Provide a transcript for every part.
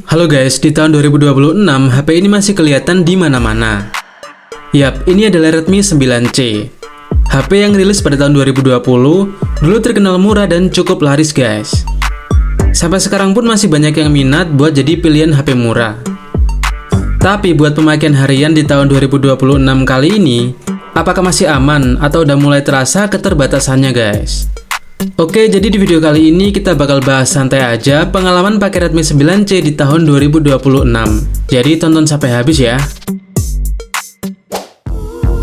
Halo guys, di tahun 2026 HP ini masih kelihatan di mana-mana. Yap, ini adalah Redmi 9C. HP yang rilis pada tahun 2020, dulu terkenal murah dan cukup laris guys. Sampai sekarang pun masih banyak yang minat buat jadi pilihan HP murah. Tapi buat pemakaian harian di tahun 2026 kali ini, apakah masih aman atau udah mulai terasa keterbatasannya guys? Oke, jadi di video kali ini kita bakal bahas santai aja pengalaman pakai Redmi 9C di tahun 2026. Jadi tonton sampai habis ya.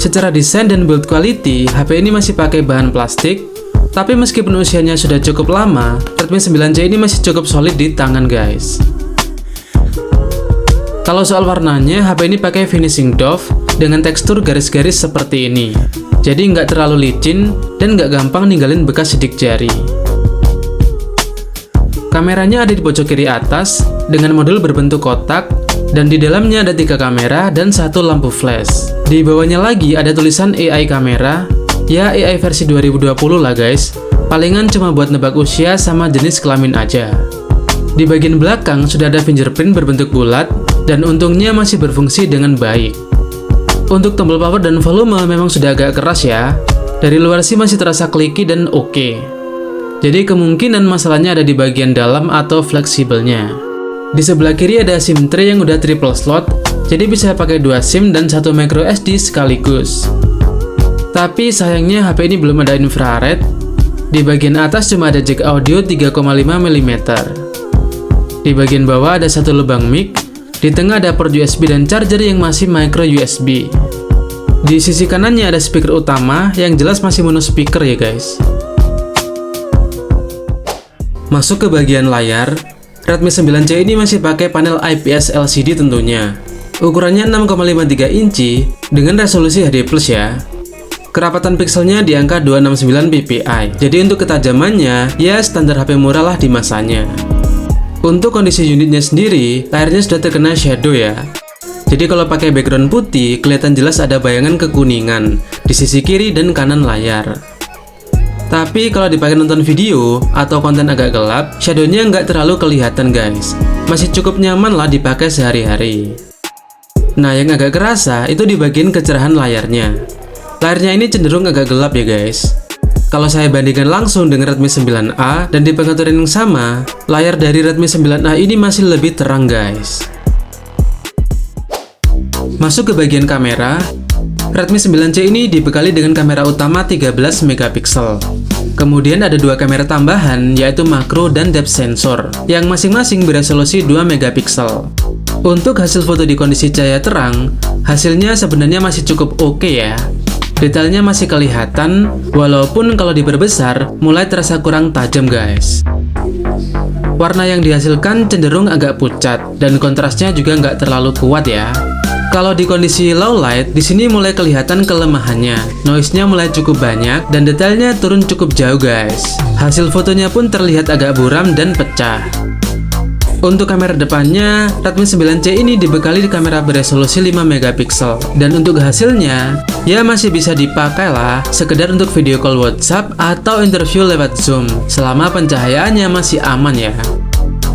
Secara desain dan build quality, HP ini masih pakai bahan plastik. Tapi meskipun usianya sudah cukup lama, Redmi 9C ini masih cukup solid di tangan guys. Kalau soal warnanya, HP ini pakai finishing doff dengan tekstur garis-garis seperti ini. Jadi nggak terlalu licin dan nggak gampang ninggalin bekas sidik jari. Kameranya ada di pojok kiri atas dengan modul berbentuk kotak dan di dalamnya ada 3 kamera dan 1 lampu flash. Di bawahnya lagi ada tulisan AI kamera, ya AI versi 2020 lah guys. Palingan cuma buat nebak usia sama jenis kelamin aja. Di bagian belakang sudah ada fingerprint berbentuk bulat dan untungnya masih berfungsi dengan baik. Untuk tombol power dan volume memang sudah agak keras ya. Dari luar sih masih terasa clicky dan oke. Jadi kemungkinan masalahnya ada di bagian dalam atau fleksibelnya. Di sebelah kiri ada SIM tray yang udah triple slot, jadi bisa pakai 2 SIM dan 1 micro SD sekaligus. Tapi sayangnya HP ini belum ada infrared. Di bagian atas cuma ada jack audio 3,5 mm. Di bagian bawah ada 1 lubang mic. Di tengah ada port USB dan charger yang masih micro USB. Di sisi kanannya ada speaker utama yang jelas masih mono speaker ya guys. Masuk ke bagian layar, Redmi 9C ini masih pakai panel IPS LCD tentunya. Ukurannya 6,53 inci dengan resolusi HD+ ya. Kerapatan pixelnya di angka 269 ppi. Jadi untuk ketajamannya, ya standar HP murah lah di masanya. Untuk kondisi unitnya sendiri, layarnya sudah terkena shadow ya. Jadi kalau pakai background putih, kelihatan jelas ada bayangan kekuningan di sisi kiri dan kanan layar. Tapi kalau dipakai nonton video atau konten agak gelap, shadownya nggak terlalu kelihatan guys. Masih cukup nyaman lah dipakai sehari-hari. Nah yang agak kerasa itu di bagian kecerahan layarnya. Layarnya ini cenderung agak gelap ya guys. Kalau saya bandingkan langsung dengan Redmi 9A dan di pengaturan yang sama, layar dari Redmi 9A ini masih lebih terang guys. Masuk ke bagian kamera, Redmi 9C ini dibekali dengan kamera utama 13 megapiksel. Kemudian ada 2 kamera tambahan yaitu makro dan depth sensor yang masing-masing beresolusi 2 megapiksel. Untuk hasil foto di kondisi cahaya terang, hasilnya sebenarnya masih cukup oke ya. Detailnya masih kelihatan, walaupun kalau diperbesar mulai terasa kurang tajam guys. Warna yang dihasilkan cenderung agak pucat dan kontrasnya juga nggak terlalu kuat ya. Kalau di kondisi low light, di sini mulai kelihatan kelemahannya. Noise-nya mulai cukup banyak dan detailnya turun cukup jauh guys. Hasil fotonya pun terlihat agak buram dan pecah. Untuk kamera depannya, Redmi 9C ini dibekali kamera beresolusi 5 megapiksel. Dan untuk hasilnya, ya masih bisa dipakai lah sekedar untuk video call WhatsApp atau interview lewat Zoom selama pencahayaannya masih aman ya.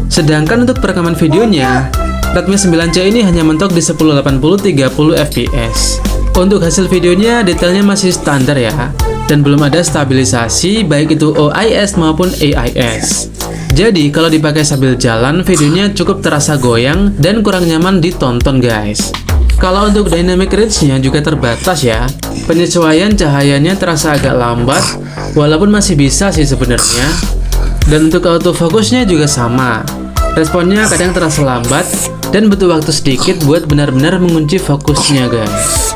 Sedangkan untuk perekaman videonya, Redmi 9C ini hanya mentok di 1080-30 fps. Untuk hasil videonya detailnya masih standar ya, dan belum ada stabilisasi baik itu OIS maupun AIS. Jadi kalau dipakai sambil jalan, videonya cukup terasa goyang dan kurang nyaman ditonton guys. Kalau untuk dynamic range-nya juga terbatas ya. Penyesuaian cahayanya terasa agak lambat, walaupun masih bisa sih sebenarnya. Dan untuk autofocusnya juga sama. Responnya kadang terasa lambat dan butuh waktu sedikit buat benar-benar mengunci fokusnya guys.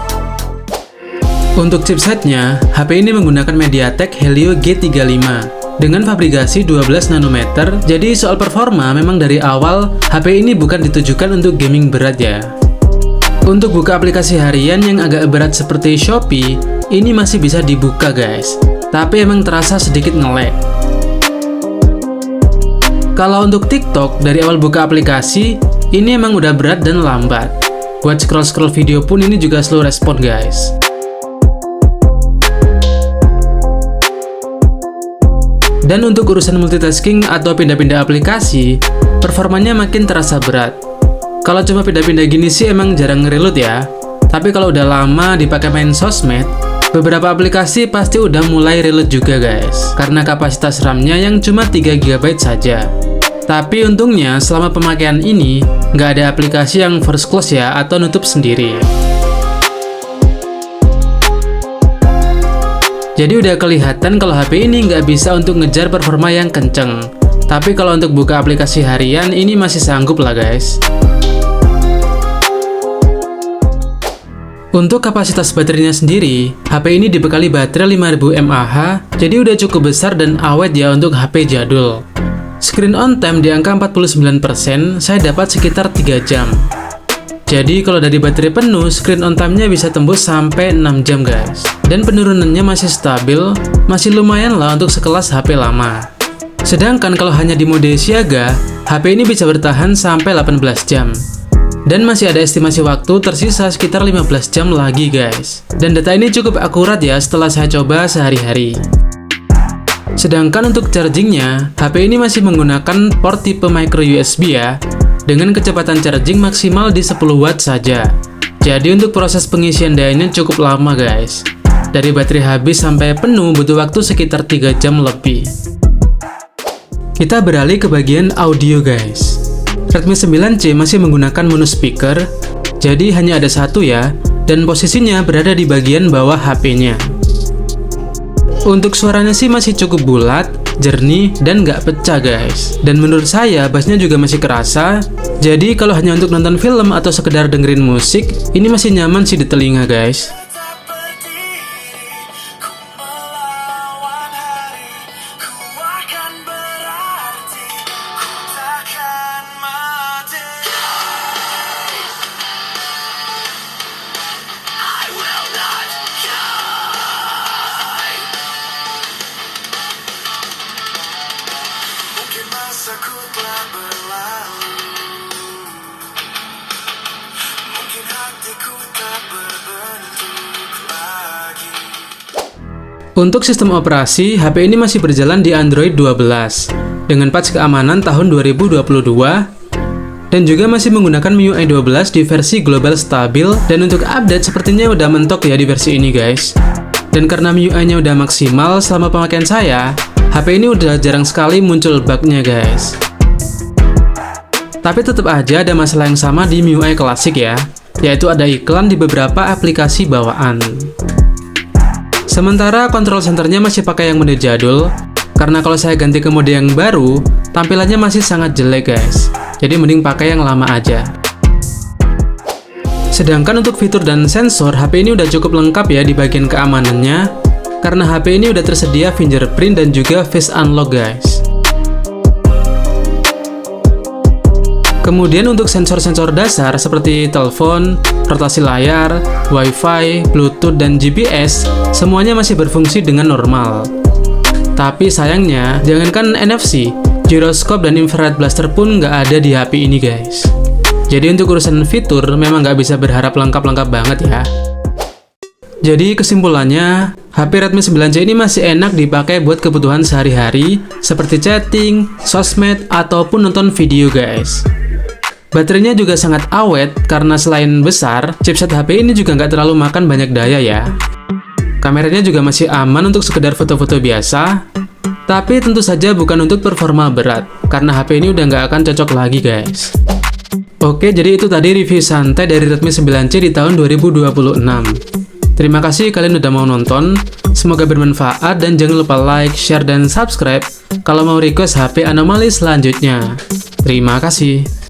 Untuk chipsetnya, HP ini menggunakan MediaTek Helio G35 dengan fabrikasi 12 nanometer. Jadi soal performa memang dari awal HP ini bukan ditujukan untuk gaming berat ya. Untuk buka aplikasi harian yang agak berat seperti Shopee, ini masih bisa dibuka guys. Tapi emang terasa sedikit nge-lag. Kalau untuk TikTok, dari awal buka aplikasi, ini emang udah berat dan lambat. Buat scroll-scroll video pun ini juga slow respon guys. Dan untuk urusan multitasking atau pindah-pindah aplikasi, performanya makin terasa berat. Kalau cuma pindah-pindah gini sih emang jarang nge-reload ya. Tapi kalau udah lama dipakai main sosmed, beberapa aplikasi pasti udah mulai reload juga guys, karena kapasitas RAM-nya yang cuma 3 GB saja. Tapi untungnya selama pemakaian ini, nggak ada aplikasi yang force close ya, atau nutup sendiri. Jadi udah kelihatan kalau HP ini nggak bisa untuk ngejar performa yang kenceng. Tapi kalau untuk buka aplikasi harian, ini masih sanggup lah guys. Untuk kapasitas baterainya sendiri, HP ini dibekali baterai 5000 mAh, jadi udah cukup besar dan awet ya untuk HP jadul. Screen on time di angka 49%, saya dapat sekitar 3 jam. Jadi kalau dari baterai penuh, screen on time-nya bisa tembus sampai 6 jam guys. Dan penurunannya masih stabil, masih lumayan lah untuk sekelas HP lama. Sedangkan kalau hanya di mode siaga, HP ini bisa bertahan sampai 18 jam. Dan masih ada estimasi waktu tersisa sekitar 15 jam lagi guys. Dan data ini cukup akurat ya setelah saya coba sehari-hari. Sedangkan untuk chargingnya, HP ini masih menggunakan port tipe micro USB ya, dengan kecepatan charging maksimal di 10 watt saja. Jadi untuk proses pengisian dayanya cukup lama guys. Dari baterai habis sampai penuh butuh waktu sekitar 3 jam lebih. Kita beralih ke bagian audio guys. Redmi 9C masih menggunakan mono speaker, jadi hanya ada satu ya, dan posisinya berada di bagian bawah HP-nya. Untuk suaranya sih masih cukup bulat, jernih, dan nggak pecah guys. Dan menurut saya bassnya juga masih kerasa, jadi kalau hanya untuk nonton film atau sekedar dengerin musik, ini masih nyaman sih di telinga guys. Untuk sistem operasi, HP ini masih berjalan di Android 12 dengan patch keamanan tahun 2022 dan juga masih menggunakan MIUI 12 di versi global stabil, dan untuk update sepertinya udah mentok ya di versi ini guys. Dan karena MIUI-nya udah maksimal selama pemakaian saya, HP ini udah jarang sekali muncul bug-nya guys. Tapi tetap aja ada masalah yang sama di MIUI klasik ya, yaitu ada iklan di beberapa aplikasi bawaan. Sementara control centernya masih pakai yang mode jadul, karena kalau saya ganti ke mode yang baru, tampilannya masih sangat jelek guys. Jadi mending pakai yang lama aja. Sedangkan untuk fitur dan sensor, HP ini udah cukup lengkap ya di bagian keamanannya, karena HP ini udah tersedia fingerprint dan juga face unlock guys. Kemudian untuk sensor-sensor dasar seperti telepon, rotasi layar, WiFi, Bluetooth, dan GPS, semuanya masih berfungsi dengan normal. Tapi sayangnya, jangankan NFC, gyroscope dan infrared blaster pun nggak ada di HP ini guys. Jadi untuk urusan fitur, memang nggak bisa berharap lengkap-lengkap banget ya. Jadi kesimpulannya, HP Redmi 9C ini masih enak dipakai buat kebutuhan sehari-hari, seperti chatting, sosmed, ataupun nonton video guys. Baterainya juga sangat awet, karena selain besar, chipset HP ini juga nggak terlalu makan banyak daya ya. Kameranya juga masih aman untuk sekedar foto-foto biasa, tapi tentu saja bukan untuk performa berat, karena HP ini udah nggak akan cocok lagi guys. Oke, jadi itu tadi review santai dari Redmi 9C di tahun 2026. Terima kasih kalian udah mau nonton, semoga bermanfaat dan jangan lupa like, share, dan subscribe kalau mau request HP anomali selanjutnya. Terima kasih.